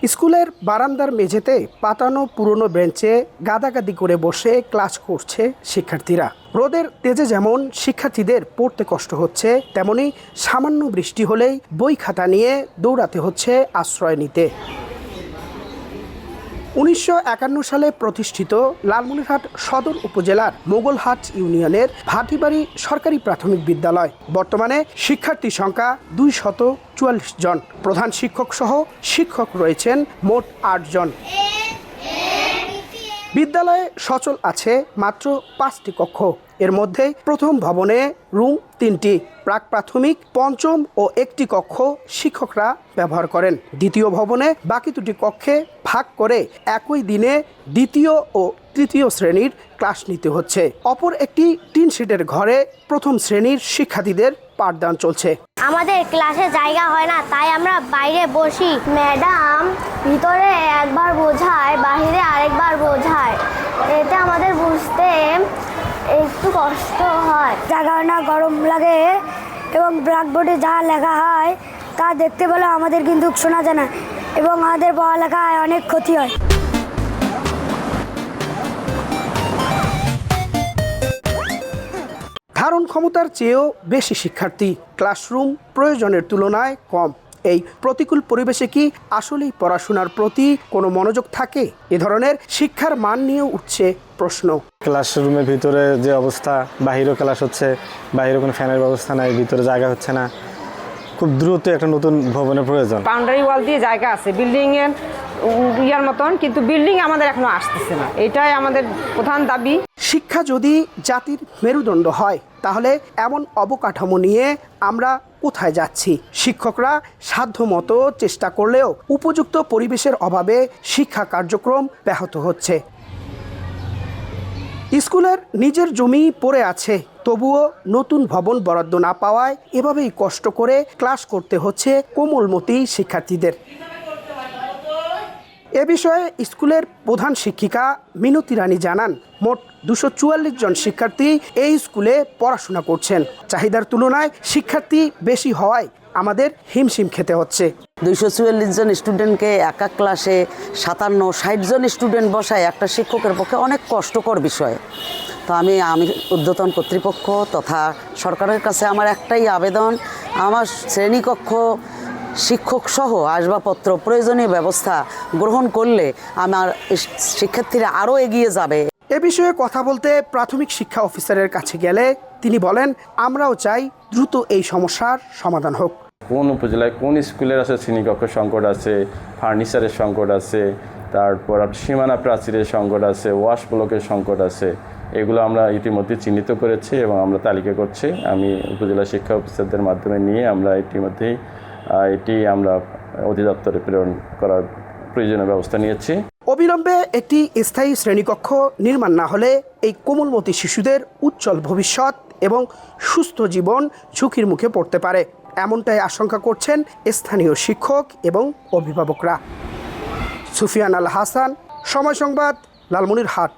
স্কুলের বারান্দার মেঝেতে পাতানো পুরনো বেঞ্চে গাদাগাদি করে বসে ক্লাস করছে শিক্ষার্থীরা। রোদের তেজে যেমন শিক্ষার্থীদের পড়তে কষ্ট হচ্ছে, তেমনি সামান্য বৃষ্টি হলেই বই খাতা নিয়ে দৌড়াতে হচ্ছে আশ্রয় নিতে। 1951 সালে প্রতিষ্ঠিত লালমনিরহাট সদর উপজেলার মোগলহাট ইউনিয়নের ভাটিবাড়ি সরকারি প্রাথমিক বিদ্যালয়। বর্তমানে শিক্ষার্থী সংখ্যা 244 জন। প্রধান শিক্ষক সহ শিক্ষক রয়েছেন মোট 8 জন। বিদ্যালয়ে সচল আছে মাত্র 5টি কক্ষ। এর মধ্যে প্রথম ভবনে রুম 3টি, প্রাক প্রাথমিক, পঞ্চম ও একটি কক্ষ শিক্ষকরা ব্যবহার করেন। দ্বিতীয় ভবনে বাকি 2টি কক্ষে ভাগ করে একই দিনে দ্বিতীয় ও তৃতীয় শ্রেণীর ক্লাস নিতে হচ্ছে। অপর একটি টিন শেডের ঘরে প্রথম শ্রেণীর শিক্ষার্থীদের পাঠদান চলছে। আমাদের ক্লাসে জায়গা হয় না, তাই আমরা বাইরে বসি। ম্যাডাম ভিতরে একবার বোঝায়, বাইরে আরেকবার বোঝায়, এতে আমাদের বুঝতে একটু কষ্ট হয়। জায়গা না, গরম লাগে এবং ব্ল্যাকবোর্ডে যা লেখা হয় তা দেখতে পেলে আমাদের কিন্তু শোনা যায় না এবং আমাদের পড়ালেখায় অনেক ক্ষতি হয়। ধারণ ক্ষমতার চেয়েও বেশি শিক্ষার্থী, ক্লাসরুম প্রয়োজনের তুলনায় কম। এই প্রতিকূল পরিবেশে কি আসলেই পড়াশোনার প্রতি কোনো মনোযোগ থাকে? এ ধরনের শিক্ষার মান নিয়ে উঠছে প্রশ্ন। ক্লাসরুমের ভিতরে যে অবস্থা, বাহিরেও ক্লাস হচ্ছে, বাইরে কোনো ফ্যানের ব্যবস্থা নাই, ভিতরে জায়গা হচ্ছে না। খুব দ্রুত একটা নতুন ভবনের প্রয়োজন। বাউন্ডারি ওয়াল দিয়ে জায়গা আছে বিল্ডিংয়ের ইয়ার মতন, কিন্তু বিল্ডিং আমাদের এখনো আসতেছে না। এটাই আমাদের প্রধান দাবি। শিক্ষা যদি জাতির মেরুদণ্ড হয়, তাহলে এমন অবকাঠামো নিয়ে আমরা কোথায় যাচ্ছি? শিক্ষকরা সাধ্যমতো চেষ্টা করলেও উপযুক্ত পরিবেশের অভাবে শিক্ষা কার্যক্রম ব্যাহত হচ্ছে। স্কুলের নিজের জমি পড়ে আছে, তবুও নতুন ভবন বরাদ্দ না পাওয়ায় এভাবেই কষ্ট করে ক্লাস করতে হচ্ছে কোমলমতি শিক্ষার্থীদের। এ বিষয়ে স্কুলের প্রধান শিক্ষিকা মিনতি রানী জানান, মোট 244 জন শিক্ষার্থী এই স্কুলে পড়াশোনা করছেন। চাহিদার তুলনায় শিক্ষার্থী বেশি হওয়ায় আমাদের হিমশিম খেতে হচ্ছে। 244 জন স্টুডেন্টকে একা ক্লাসে 57-60 জন স্টুডেন্ট বসায় একটা শিক্ষকের পক্ষে অনেক কষ্টকর বিষয়। তো আমি ঊর্ধ্বতন কর্তৃপক্ষ তথা সরকারের কাছে আমার একটাই আবেদন, আমার শ্রেণীকক্ষ, শিক্ষক সহ আসবাবপত্র প্রয়োজনীয় ব্যবস্থা গ্রহণ করলে আমার শিক্ষার্থীরা আরও এগিয়ে যাবে। এ বিষয়ে কথা বলতে প্রাথমিক শিক্ষা অফিসারের কাছে গেলে তিনি বলেন, আমরাও চাই দ্রুত এই সমস্যার সমাধান হোক। কোন উপজেলায় কোন স্কুলের আছে শ্রেণীকক্ষ সংকট আছে, ফার্নিচারের সংকট আছে, তারপর সীমানা প্রাচীরের সংকট আছে, ওয়াশ ব্লকের সংকট আছে, এগুলো আমরা ইতিমধ্যে চিহ্নিত করেছি এবং আমরা তালিকা করছি। আমি উপজেলা শিক্ষা অফিসারদের মাধ্যমে নিয়ে আমরা ইতিমধ্যেই এটি আমরা অধিদপ্তরে প্রেরণ করার প্রয়োজনীয় ব্যবস্থা নিয়েছি। অবিলম্বে একটি স্থায়ী শ্রেণীকক্ষ নির্মাণ না হলে এই কোমলমতি শিশুদের উজ্জ্বল ভবিষ্যৎ এবং সুস্থ জীবন ঝুঁকির মুখে পড়তে পারে, এমনটাই আশঙ্কা করছেন স্থানীয় শিক্ষক এবং অভিভাবকরা। সুফিয়ান আল হাসান, সময় সংবাদ, লালমনিরহাট।